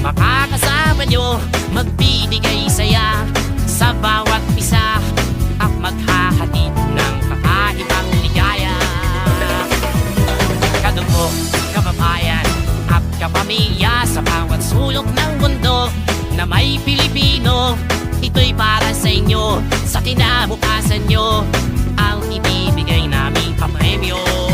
Makakasama nyo, magbibigay saya sa bawat isa at maghahatid ng kakaibang ligaya. Kadugo, kababayan at kapamilya sa bawat sulok ng mundo na may Pilipino, ito'y para sa inyo, sa kinabukasan nyo ang ibibigay naming papremyo.